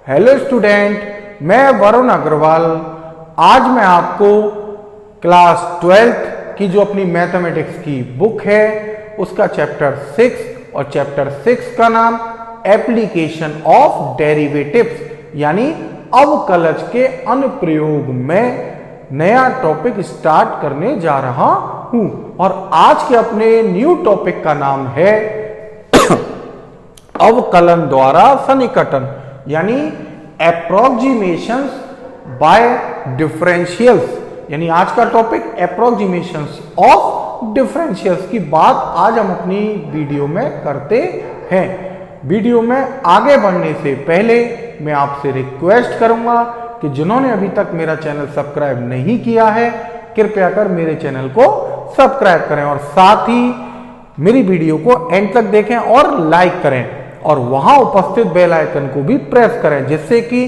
Hello student, मैं वरुण अग्रवाल। आज मैं आपको क्लास 12th की जो अपनी मैथमेटिक्स की बुक है उसका चैप्टर 6 और चैप्टर 6 का नाम एप्लीकेशन ऑफ डेरिवेटिव्स यानी अवकलज के अनुप्रयोग में नया टॉपिक स्टार्ट करने जा रहा हूं। और आज के अपने न्यू टॉपिक का नाम है अवकलन द्वारा सन्निकटन यानी अप्रोक्सीमेशंस बाय डिफरेंशियल्स। यानी आज का टॉपिक अप्रोक्सीमेशंस ऑफ डिफरेंशियल्स की बात आज हम अपनी वीडियो में करते हैं। वीडियो में आगे बढ़ने से पहले मैं आपसे रिक्वेस्ट करूंगा कि जिन्होंने अभी तक मेरा चैनल सब्सक्राइब नहीं किया है कृपया कर मेरे चैनल को सब्सक्राइब करें और साथ ही मेरी वीडियो को एंड तक देखें और लाइक करें और वहां उपस्थित बेल आइकन को भी प्रेस करें जिससे कि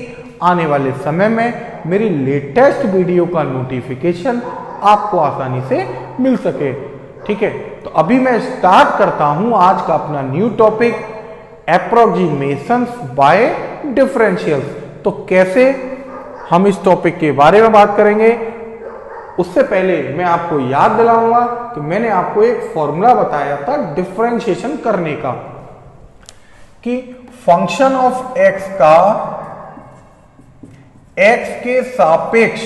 आने वाले समय में मेरी लेटेस्ट वीडियो का नोटिफिकेशन आपको आसानी से मिल सके। ठीक है, तो अभी मैं स्टार्ट करता हूं आज का अपना new topic approximations by differentials. तो कैसे हम इस टॉपिक के बारे में बात करेंगे उससे पहले मैं आपको याद दिलाऊंगा कि मैंने आपको एक फॉर्मूला बताया था डिफरेंशिएशन करने का कि फंक्शन ऑफ एक्स का एक्स के सापेक्ष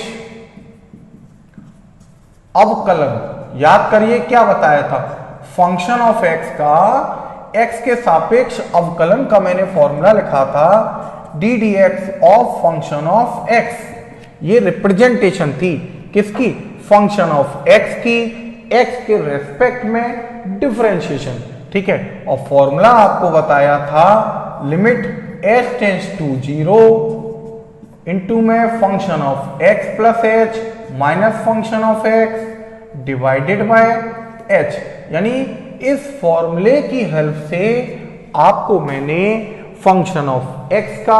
अवकलन। याद करिए क्या बताया था, फंक्शन ऑफ एक्स का एक्स के सापेक्ष अवकलन का मैंने फॉर्मूला लिखा था D D X of function of X. ये रिप्रेजेंटेशन थी किसकी, फंक्शन ऑफ एक्स की एक्स के रेस्पेक्ट में डिफरेंशिएशन। ठीक है, और फॉर्मूला आपको बताया था limit h tends to 0 into में function of x plus H minus function of x divided by h। यानी इस फॉर्मूले की हेल्प से आपको मैंने फंक्शन ऑफ x का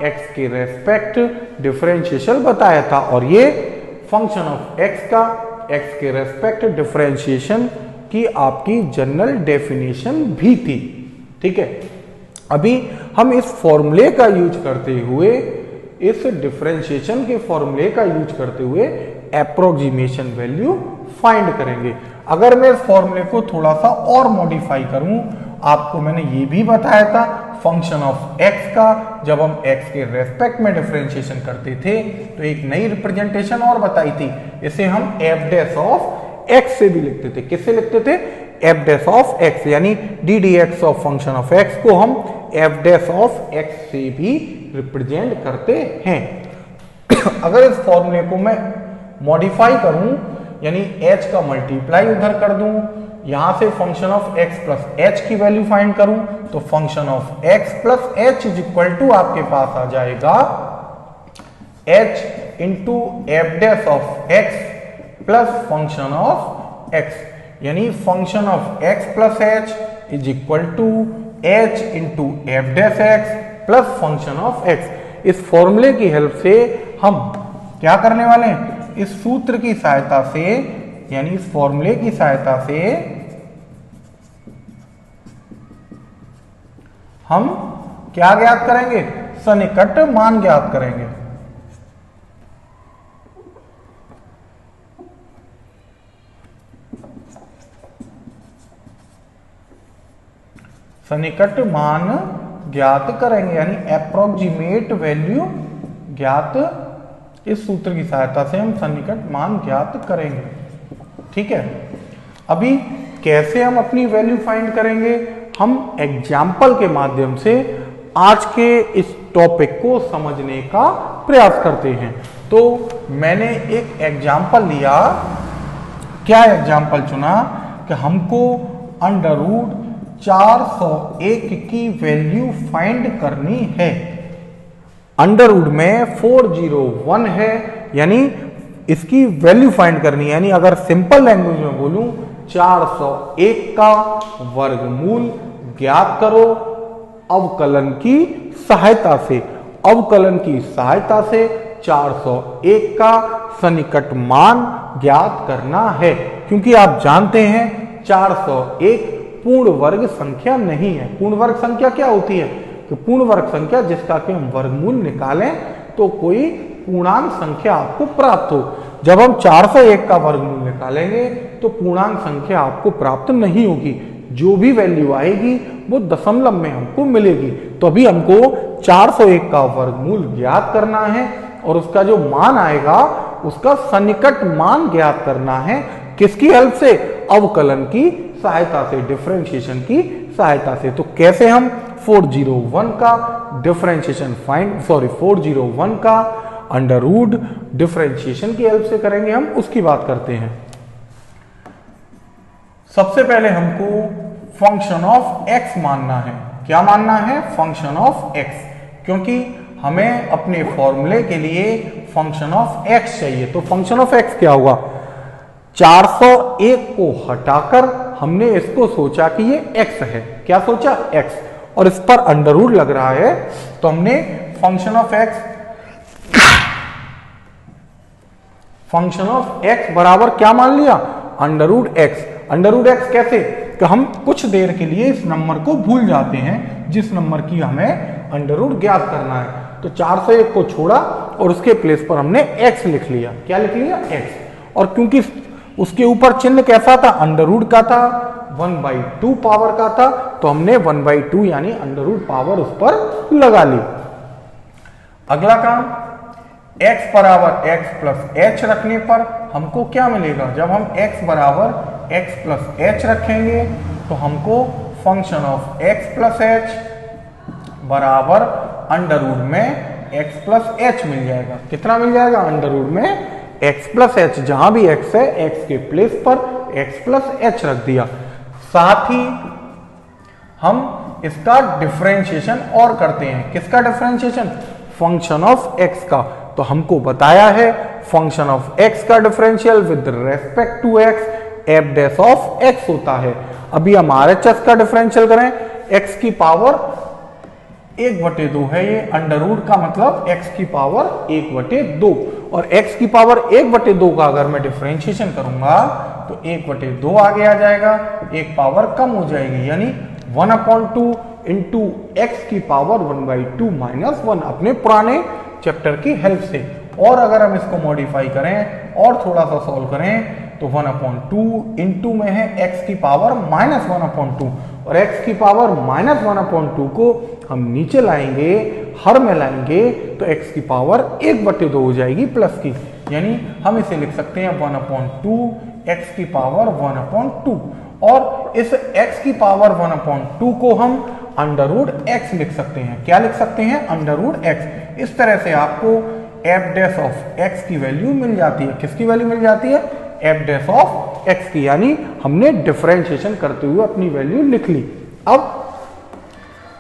x के रेस्पेक्ट डिफरेंशिएशन बताया था और ये फंक्शन ऑफ x का x के रेस्पेक्ट डिफरेंशिएशन की आपकी जनरल डेफिनेशन भी थी। ठीक है, अभी हम इस फॉर्मूले का यूज करते हुए इस डिफरेंशिएशन के फॉर्मूले का यूज करते हुए एप्रोक्सीमेशन वैल्यू फाइंड करेंगे। अगर मैं इस फॉर्मूले को थोड़ा सा और मॉडिफाई करूं, आपको मैंने ये भी बताया था फंक्शन ऑफ x का जब हम x के रेस्पेक्ट में डिफरेंशिएशन करते थे तो एक नई रिप्रेजेंटेशन और बताई थी, इसे हम f डैश ऑफ x से भी लिखते थे। किससे लिखते थे, f डैश ऑफ x, यानी D D X of function of x को हम f डैश ऑफ x से भी रिप्रेजेंट करते हैं। अगर इस फॉर्मूले को मैं मॉडिफाई करूं यानी h का मल्टीप्लाई उधर कर दूं, यहां से function of x plus h की वैल्यू फाइंड करूं तो function of x plus h is equal to आपके पास आ जाएगा h into F dash of x plus function of x, यानी function of x plus h is equal to h into F dash x plus function of x। इस फॉर्मूले की help से हम क्या करने वाले हैं, इस सूत्र की सहायता से यानी इस फॉर्मूले की सहायता से हम क्या ज्ञात करेंगे, सन्निकट मान ज्ञात करेंगे। सन्निकट मान ज्ञात करेंगे यानी अप्रोक्सीमेट वैल्यू ज्ञात, इस सूत्र की सहायता से हम सन्निकट मान ज्ञात करेंगे। ठीक है, अभी कैसे हम अपनी वैल्यू फाइंड करेंगे, हम एग्जाम्पल के माध्यम से आज के इस टॉपिक को समझने का प्रयास करते हैं। तो मैंने एक एग्जाम्पल लिया, क्या एग्जाम्पल चुना कि हमको अंडर रूट 401 की वैल्यू फाइंड करनी है। अंडर रूट में 401 है यानी इसकी वैल्यू फाइंड करनी है, यानी अगर सिंपल लैंग्वेज में बोलूं 401 का वर्गमूल ज्ञात करो अवकलन की सहायता से। अवकलन की सहायता से 401 का सन्निकट मान ज्ञात करना है, क्योंकि आप जानते हैं 401 पूर्ण वर्ग संख्या नहीं है। पूर्ण वर्ग संख्या क्या होती है, कि पूर्ण वर्ग संख्या जिसका कि हम वर्गमूल निकालें तो कोई पूर्णांक संख्या आपको प्राप्त हो। जब हम 401 का वर्गमूल निकालेंगे तो पूर्णांक संख्या आपको प्राप्त नहीं होगी, जो भी वैल्यू आएगी वो दशमलव में हमको मिलेगी। तो अभी हमको 401 का वर्गमूल ज्ञात करना है और उसका जो मान आएगा उसका सन्निकट मान ज्ञात करना है। किसकी हेल्प से? अवकलन की सहायता से, डिफरेंशिएशन की सहायता से। तो कैसे हम 401 का डिफरेंशिएशन 401 का अंडर रूट डिफरेंशिएशन की हेल्प से करेंगे, हम उसकी बात करते हैं। सबसे पहले हमको फंक्शन ऑफ एक्स मानना है। क्या मानना है? फंक्शन ऑफ एक्स, क्योंकि हमें अपने फॉर्मूले के लिए फंक्शन ऑफ एक्स चाहिए। तो फंक्शन ऑफ एक्स क्या होगा? 401 को हटाकर हमने इसको सोचा कि ये एक्स है। क्या सोचा? एक्स, और इस पर अंडर रूट लग रहा है, तो हमने फंक्शन ऑफ एक्स बराबर क्या मान लिया? Under root X. Under root X कैसे? कि हम कुछ देर के लिए इस नंबर को भूल जाते हैं जिस नंबर की हमें अंडर रूट ज्ञात करना है। तो 401 को छोड़ा और उसके प्लेस पर हमने x लिख लिया। क्या लिख लिया? x। और क्योंकि उसके ऊपर चिन्ह कैसा था? अंडर रूट का था, 1/2 पावर का था, तो हमने 1/2 यानी अंडर रूट पावर उस पर लगा ली। अगला काम, x बराबर x प्लस h रखने पर हमको क्या मिलेगा? जब हम x बराबर x प्लस h रखेंगे तो हमको function of x plus h बराबर अंडर रूट में x प्लस h मिल जाएगा। कितना मिल जाएगा? अंडर रूट में x प्लस h। जहां भी x है, x के प्लेस पर x प्लस h रख दिया। साथ ही हम इसका डिफरेंशिएशन और करते हैं। किसका डिफरेंशिएशन? फंक्शन ऑफ x का। तो हमको बताया है फंक्शन ऑफ x का differential with respect to x f dash of x होता है। अभी हम RHS का डिफरेंशियल करें, x की पावर 1/2 है, ये अंडर रूट का मतलब x की पावर 1/2, और x की पावर 1/2 का अगर मैं डिफरेंशिएशन करूंगा तो 1/2 आगे आ जाएगा, एक पावर कम हो जाएगी, यानी 1/2 इंटू एक्स की पावर 1/2 माइनस 1 अपने पुराने चैप्टर की हेल्प से। और अगर हम इसको मॉडिफाई करें और थोड़ा सा सॉल्व करें तो 1/2 इंटू में है x की पावर माइनस 1/2, और x की पावर माइनस 1/2 को हम नीचे लाएंगे, हर में लाएंगे तो x की पावर 1/2 हो जाएगी प्लस की, यानी हम इसे लिख सकते हैं 1/2 x की पावर 1/2, और इस x की पावर 1/2 को हम अंडर रूट x लिख सकते हैं। क्या लिख सकते हैं? Under root x। इस तरह से आपको f डैश ऑफ x की वैल्यू मिल जाती है। किसकी वैल्यू मिल जाती है? f डैश ऑफ x की, यानी हमने डिफरेंशिएशन करते हुए अपनी वैल्यू लिख ली। अब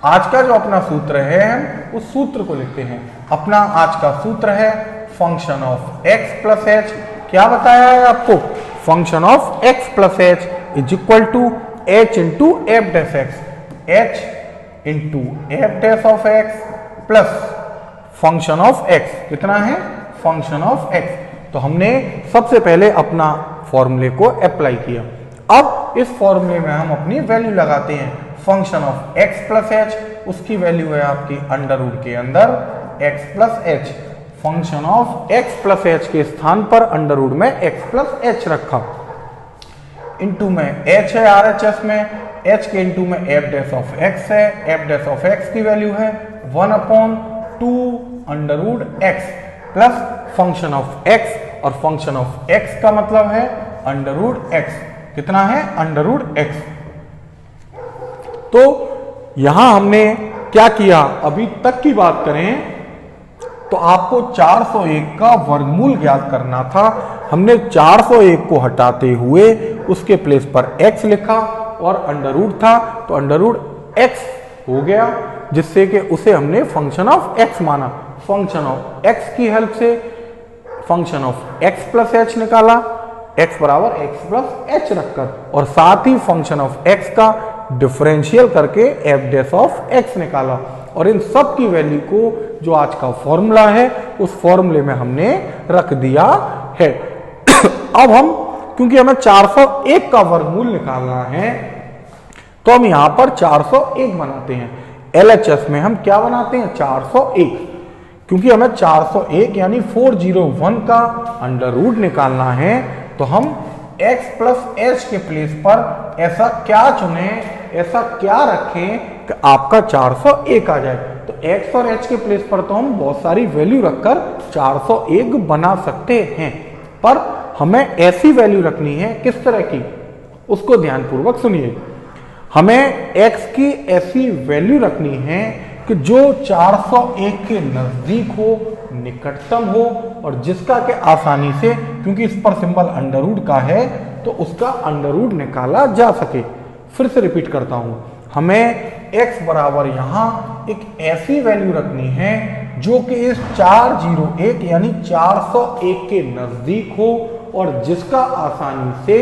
आज का जो अपना सूत्र है हम उस सूत्र को लिखते हैं। अपना आज का सूत्र है function of x plus h। क्या बताया है आपको? Function of x plus h is equal to h into F dash X, h into F dash of x plus function of x। कितना है? Function of x। तो हमने सबसे पहले अपना फॉर्मूले को अप्लाई किया। अब इस फॉर्मूले में हम अपनी वैल्यू लगाते हैं। Function of x plus h, उसकी वैल्यू है आपकी अंडर रूट के अंदर x plus h। Function of x plus h के स्थान पर अंडर रूट में x प्लस h रखा, इंटू में h है RHS में, h के इंटू में f डैश ऑफ x है, f डैश ऑफ x की वैल्यू है 1/2 under root x plus function of x, और फंक्शन ऑफ x का मतलब है अंडर रूट x। कितना है? Under root x। तो यहां हमने क्या किया? अभी तक की बात करें तो आपको 401 का वर्गमूल ज्ञात करना था। हमने 401 को हटाते हुए उसके प्लेस पर x लिखा और अंडर रूट था तो अंडर रूट x हो गया, जिससे कि उसे हमने फंक्शन ऑफ x माना। फंक्शन ऑफ x की हेल्प से function of x plus h निकाला, x बराबर x प्लस h रखकर, और साथ ही फंक्शन ऑफ x का डिफरेंशियल करके f डैश ऑफ x निकाला, और इन सब की वैल्यू को जो आज का फॉर्मूला है उस फॉर्मूले में हमने रख दिया है। अब हम, क्योंकि हमें 401 का वर्गमूल निकालना है तो हम यहां पर 401 बनाते हैं। LHS में हम क्या बनाते हैं 401, क्योंकि हमें 401 यानी 401 का अंडर रूट निकालना है, तो हम x प्लस h के प्लेस पर ऐसा क्या चुने, ऐसा क्या रखें कि आपका 401 आ जाए। तो x और h के प्लेस पर तो हम बहुत सारी वैल्यू रखकर 401 बना सकते हैं, पर हमें ऐसी वैल्यू रखनी है, किस तरह की, उसको ध्यानपूर्वक सुनिए। हमें x की ऐसी वैल्यू रखनी है कि जो 401 के नजदीक हो, निकटतम हो, और जिसका के आसानी से, क्योंकि इस पर सिंबल अंडर रूट का है, तो उसका अंडर रूट निकाला जा सके। फिर से रिपीट करता हूं, हमें x बराबर यहां एक ऐसी वैल्यू रखनी है जो कि इस 401 यानी 401 के नजदीक हो, और जिसका आसानी से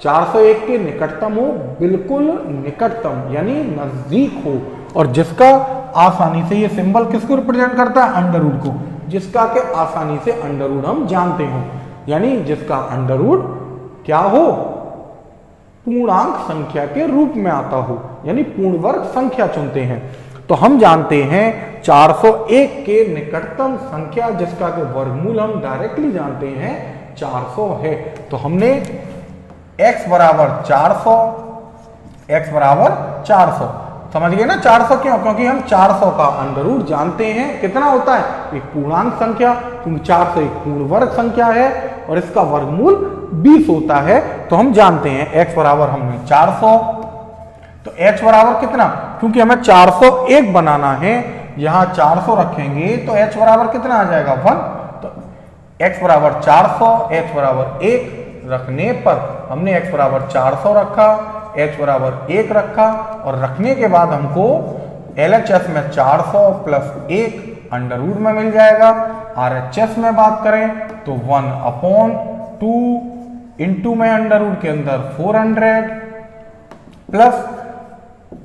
401 के निकटतम हो, बिल्कुल निकटतम यानी नजदीक हो, और जिसका आसानी से, ये सिंबल किसको रिप्रेजेंट करता है, अंडर रूट को, जिसका के आसानी से अंडर रूट हम जानते हो, यानी जिसका अंडर रूट क्या हो, पूर्णांक संख्या के रूप में आता हो, यानी पूर्ण वर्ग संख्या चुनते हैं। तो हम जानते हैं 401 के निकटतम संख्या जिसका के वर्गमूल हम डायरेक्टली जानते हैं 400 है। तो हमने x बराबर 400, x बराबर 400 समझ गए ना। 400 क्यों, क्योंकि हम 400 का अंडर रूट जानते हैं, कितना होता है, एक पूर्णांक संख्या, क्योंकि 400 एक पूर्ण वर्ग संख्या है और इसका वर्गमूल 20 होता है। तो हम जानते हैं x बराबर हमने 400, तो h बराबर कितना, क्योंकि हमें 401 बनाना है, यहां 400 रखेंगे तो h बराबर कितना आ जाएगा 1। तो x बराबर 400, h बराबर 1 रखने पर हमने x बराबर 400 रखा, h बराबर 1 रखा, और रखने के बाद हमको LHS में 400 प्लस 1 अंडर रूट में मिल जाएगा। RHS में बात करें तो 1/2 इंटू में अंडर रूट के अंदर 400 प्लस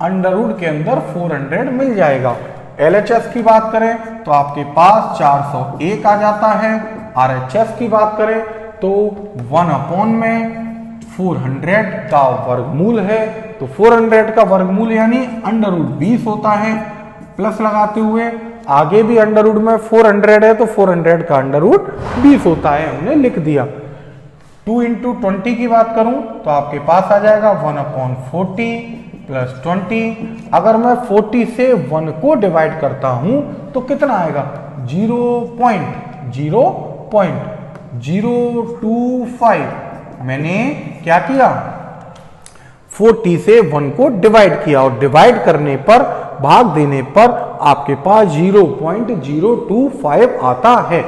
अंडर रूट के अंदर 400 मिल जाएगा। LHS की बात करें तो आपके पास 401 आ जाता है। RHS की बात करें तो 1 में 400 का वर्गमूल है, तो 400 का वर्गमूल यानी अंडर रूट 20 होता है। प्लस लगाते हुए आगे भी अंडर रूट में 400 है, तो 400 का अंडर रूट 20 होता है, हमने लिख दिया। 2 इंटू 20 की बात करूं तो आपके पास आ जाएगा 1/40 प्लस 20। अगर मैं 40 से 1 को डिवाइड करता हूं तो कितना आएगा, 0.025। मैंने क्या किया, 40 से 1 को डिवाइड किया, और डिवाइड करने पर, भाग देने पर आपके पास 0.025 आता है।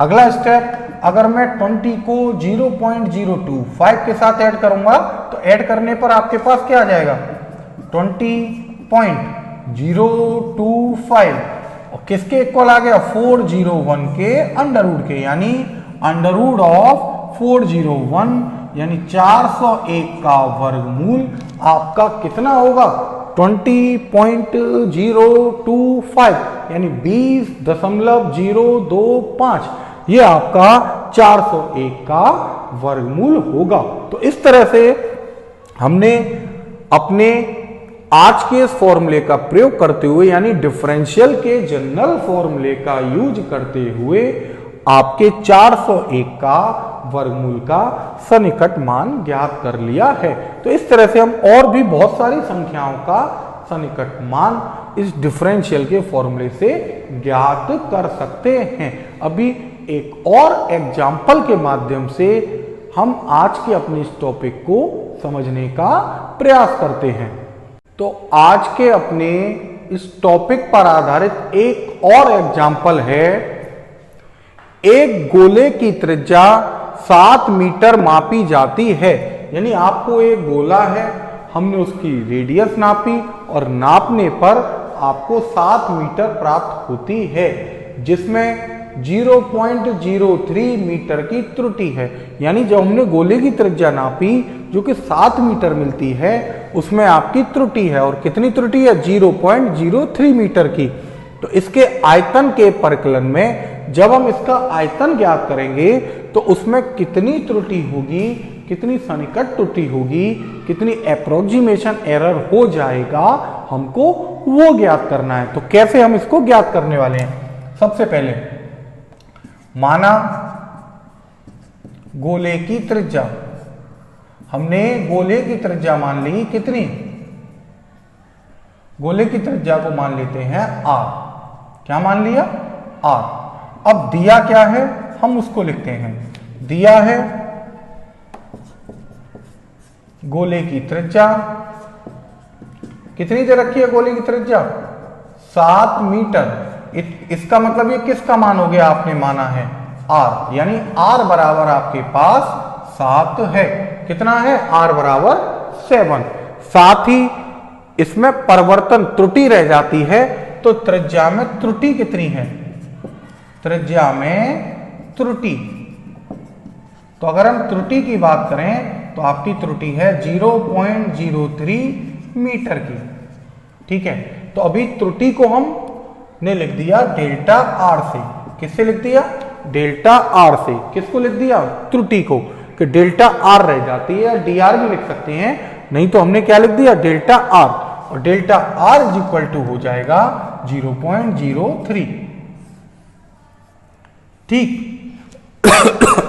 अगला स्टेप, अगर मैं 20 को 0.025 के साथ ऐड करूंगा तो ऐड करने पर आपके पास क्या आ जाएगा, 20.025, और किसके इक्वल आ गया, 401 के अंडर रूट के, यानी अंडर रूट ऑफ 401 यानी 401 का वर्गमूल आपका कितना होगा, 20.025 यानी 20.025। ये आपका 401 का वर्गमूल होगा। तो इस तरह से हमने अपने आज के इस फॉर्मूले का प्रयोग करते हुए, यानी डिफरेंशियल के जनरल फॉर्मूले का यूज करते हुए, आपके 401 का वर्गमूल का सन्निकट मान ज्ञात कर लिया है। तो इस तरह से हम और भी बहुत सारी संख्याओं का सन्निकट मान इस डिफरेंशियल के फॉर्मूले से ज्ञात कर सकते हैं। अभी एक और एग्जाम्पल के माध्यम से हम आज के अपने इस टॉपिक को समझने का प्रयास करते हैं। तो आज के अपने इस टॉपिक पर आधारित एक और एग्जाम्पल है, एक गोले की त्रिज्या 7 मीटर मापी जाती है। यानी आपको एक गोला है, हमने उसकी रेडियस नापी और नापने पर आपको 7 मीटर प्राप्त होती है, जिसमें 0.03 मीटर की त्रुटि है। यानी जब हमने गोले की त्रिज्या नापी जो कि 7 मीटर मिलती है, उसमें आपकी त्रुटि है, और कितनी त्रुटि है, 0.03 मीटर की। तो इसके आयतन के परिकलन में जब हम इसका आयतन ज्ञात करेंगे तो उसमें कितनी त्रुटि होगी, कितनी सन्निकट त्रुटि होगी, कितनी अप्रोक्सीमेशन एरर हो जाएगा, हमको वो ज्ञात करना है। तो कैसे हम इसको ज्ञात करने वाले हैं? सबसे पहले माना गोले की त्रिज्या, हमने गोले की त्रिज्या मान ली कितनी? गोले की त्रिज्या को मान लेते हैं r। क्या मान लिया? r। अब दिया क्या है हम उसको लिखते हैं। दिया है गोले की त्रिज्या, कितनी दे रखी है गोले की त्रिज्या? 7 मीटर। इसका मतलब ये किसका मान हो गया? आपने माना है r, यानी r बराबर आपके पास 7 है। कितना है? r बराबर 7। साथ ही इसमें परिवर्तन त्रुटि रह जाती है, तो त्रिज्या में त्रुटि कितनी है? त्रिज्या में त्रुटि, तो अगर हम त्रुटि की बात करें तो आपकी त्रुटि है 0.03 मीटर की। ठीक है, तो अभी त्रुटि को हमने लिख दिया डेल्टा आर से। किससे लिख दिया? डेल्टा आर से। किसको लिख दिया? त्रुटि को, कि डेल्टा आर रह जाती है, डी आर भी लिख सकते हैं, नहीं तो हमने क्या लिख दिया? Delta R. और delta R is equal to हो जाएगा 0.03। ठीक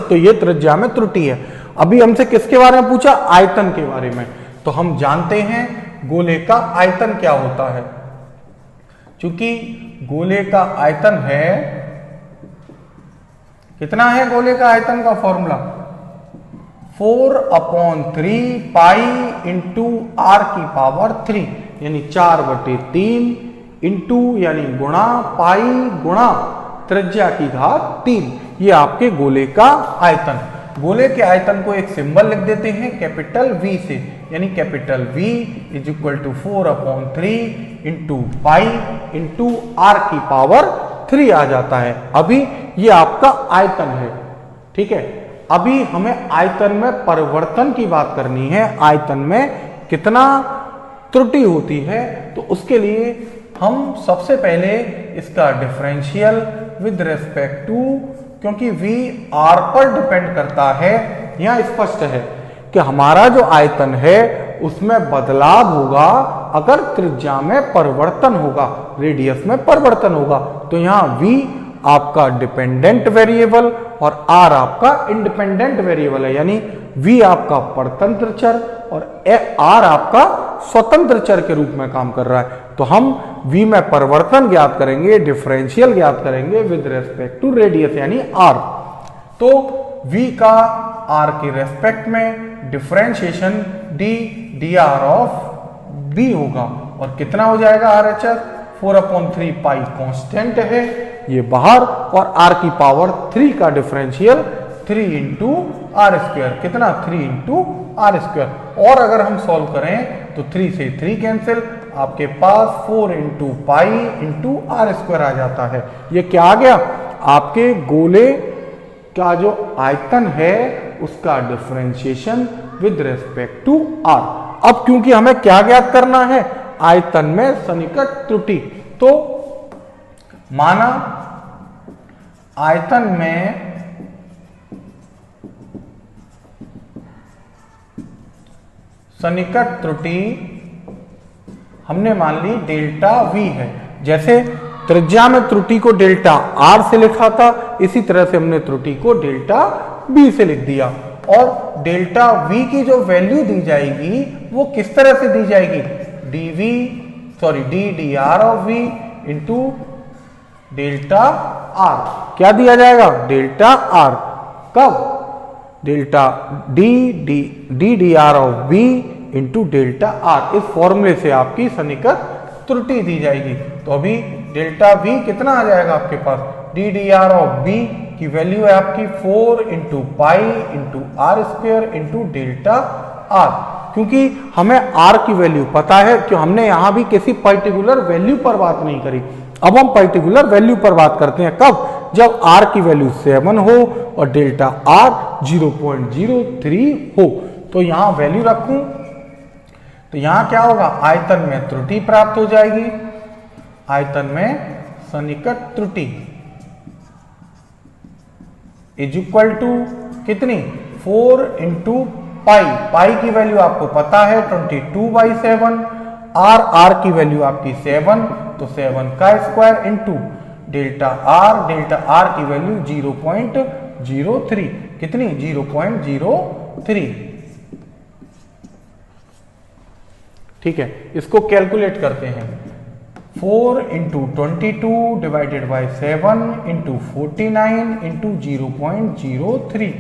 तो ये त्रिज्या में त्रुटि है। अभी हमसे किसके बारे में पूछा? आयतन के बारे में। तो हम जानते हैं गोले का आयतन क्या होता है। चूंकि गोले का आयतन है, कितना है गोले का आयतन का फॉर्मूला? 4/3 पाई इंटू आर की पावर 3, यानी 4/3 इंटू यानी गुणा पाई गुणा त्रिज्या की घात 3। ये आपके गोले का आयतन। गोले के आयतन को एक सिंबल लिख देते हैं कैपिटल V से, यानी capital V is equal to 4/3 into pi into R की पावर 3 आ जाता है। अभी ये आपका आयतन है। ठीक है, अभी हमें आयतन में परिवर्तन की बात करनी है। आयतन में कितना त्रुटि होती है, तो उसके लिए हम सबसे पहले इसका डिफरेंशियल विद रेस्पेक्ट टू, क्योंकि v r पर डिपेंड करता है, यहां स्पष्ट है कि हमारा जो आयतन है उसमें बदलाव होगा अगर त्रिज्या में परिवर्तन होगा, रेडियस में परिवर्तन होगा। तो यहां v आपका डिपेंडेंट वेरिएबल और r आपका इंडिपेंडेंट वेरिएबल है, यानी v आपका परतंत्र चर और r आपका स्वतंत्र चर के रूप में काम कर रहा है। तो हम v में परिवर्तन ज्ञात करेंगे, डिफरेंशियल ज्ञात करेंगे विद रेस्पेक्ट टू रेडियस यानी r। तो v का r के रेस्पेक्ट में differentiation D R of b होगा, और कितना हो जाएगा RHS? 4/3 पाई कांस्टेंट है ये बाहर, और r की पावर 3 का डिफरेंशियल 3 इंटू आर स्क्वायर। कितना? 3 इंटू आर स्क्वायर। और अगर हम सॉल्व करें तो 3 से 3 कैंसिल, आपके पास 4 into pi into R square आ जाता है। ये क्या आ गया? आपके गोले का जो आयतन है उसका differentiation with respect to R. अब क्योंकि हमें क्या ज्ञात करना है? आयतन में सन्निकट त्रुटि। तो माना आयतन में सन्निकट त्रुटि हमने मान ली डेल्टा v है। जैसे त्रिज्या में त्रुटि को डेल्टा r से लिखा था, इसी तरह से हमने त्रुटि को डेल्टा b से लिख दिया। और डेल्टा v की जो वैल्यू दी जाएगी वो किस तरह से दी जाएगी? D R of v into delta r। क्या दिया जाएगा? Delta r। कब? Delta D R of b into delta r। इस फॉर्मूले से आपकी सन्निकट त्रुटि दी जाएगी। तो अभी डेल्टा v कितना आ जाएगा आपके पास? डी आर ऑफ b की वैल्यू है आपकी 4 into pi into R square into delta r। क्योंकि हमें r की वैल्यू पता है, क्यों हमने यहां भी किसी पर्टिकुलर वैल्यू पर बात नहीं करी। अब हम पर्टिकुलर वैल्यू पर बात करते हैं। कब? जब r की वैल्यू 7 हो और डेल्टा r 0.03 हो। तो यहां वैल्यू रखूं तो यहां क्या होगा? आयतन में त्रुटि प्राप्त हो जाएगी। आयतन में सन्निकट त्रुटि इज इक्वल टू कितनी? 4 इंटू पाई। पाई की वैल्यू आपको पता है 22/7, आर की वैल्यू आपकी 7, तो 7 का स्क्वायर इंटू डेल्टा आर की वैल्यू 0.03, कितनी 0.03। ठीक है, इसको कैलकुलेट करते हैं। 4 into 22 divided by 7 into 49 into 0.03।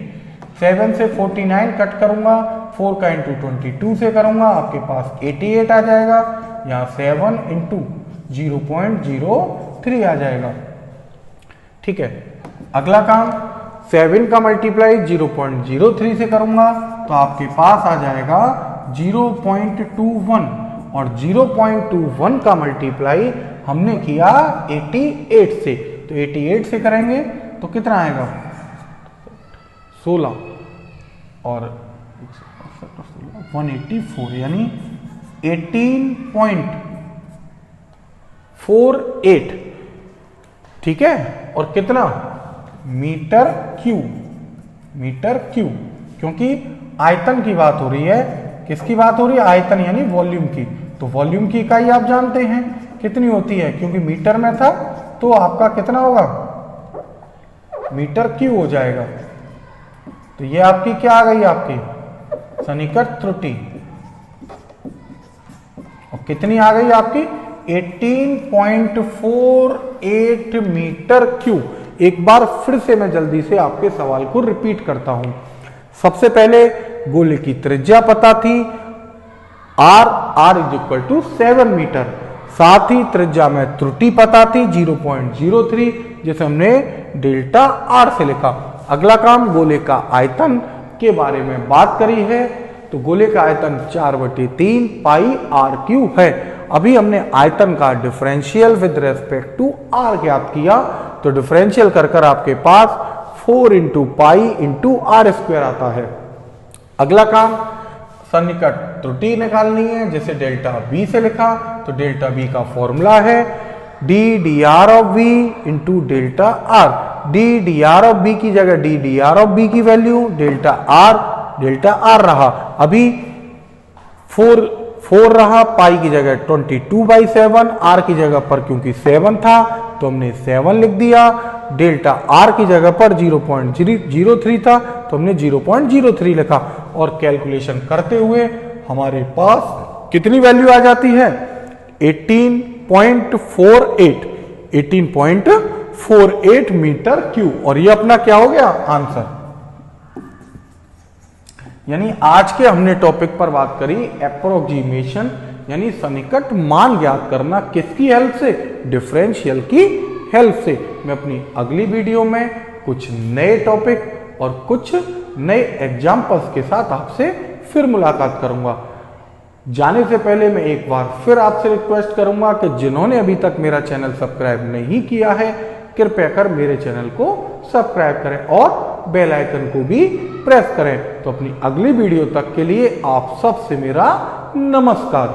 7 से 49 कट करूंगा, 4 का इंटू 22 से करूंगा, आपके पास 88 आ जाएगा। यहाँ 7 इंटू 0.03 आ जाएगा। ठीक है, अगला काम 7 का मल्टीप्लाई 0.03 से करूंगा, तो आपके पास आ जाएगा 0.21, और 0.21 का मल्टीप्लाई हमने किया 88 से, तो 88 से करेंगे तो कितना आएगा 16 और 184, यानी 18.48। ठीक है, और कितना मीटर क्यूब, क्योंकि आयतन की बात हो रही है। किसकी बात हो रही है? आयतन यानी वॉल्यूम की। तो वॉल्यूम की इकाई आप जानते हैं कितनी होती है, क्योंकि मीटर में था तो आपका कितना होगा मीटर क्यूब हो जाएगा। तो ये आपकी क्या आ गई, आपकी सन्निकट त्रुटि, और कितनी आ गई आपकी 18.48 मीटर क्यूब। एक बार फिर से मैं जल्दी से आपके सवाल को रिपीट करता हूं। सबसे पहले गोले की त्रिज्या पता थी r is equal to 7 metre, साथ ही त्रिज्या में त्रुटि पता थी 0.03, जिसे हमने डेल्टा r से लिखा। अगला काम गोले का आयतन के बारे में बात करी है, तो गोले का आयतन 4/3 पाई r क्यूब है। अभी हमने आयतन का differential with respect to r ज्ञात किया, तो डिफरेंशियल कर आपके पास 4 into pi into r square आता है। अगला काम सन्निकट त्रुटि निकालनी है, जैसे डेल्टा b से लिखा, तो डेल्टा b का फॉर्मूला है ddr of v into delta r। ddr of b की जगह ddr ऑफ b की वैल्यू डेल्टा r रहा। अभी 4 रहा, पाई की जगह 22/7, r की जगह पर क्योंकि 7 था तो हमने 7 लिख दिया। डेल्टा r की जगह पर 0.03 था तो हमने 0.03 लिखा, और कैलकुलेशन करते हुए हमारे पास कितनी वैल्यू आ जाती है 18.48 मीटर क्यूब, और ये अपना क्या हो गया आंसर। यानी आज के हमने टॉपिक पर बात करी एप्रोक्सीमेशन, यानी सन्निकट मान ज्ञात करना, किसकी हेल्प से, डिफरेंशियल की हेल्प से। मैं अपनी अगली वीडियो में कुछ नए टॉपिक और कुछ नए एग्जाम्पल्स के साथ आपसे फिर मुलाकात करूंगा। जाने से पहले मैं एक बार फिर आपसे रिक्वेस्ट करूंगा कि जिन्होंने अभी तक मेरा चैनल सब्सक्राइब नहीं किया है, कृपया कर मेरे चैनल को सब्सक्राइब करें और बेल आइकन को भी प्रेस करें। तो अपनी अगली वीडियो तक के लिए आप सबसे मेरा नमस्कार।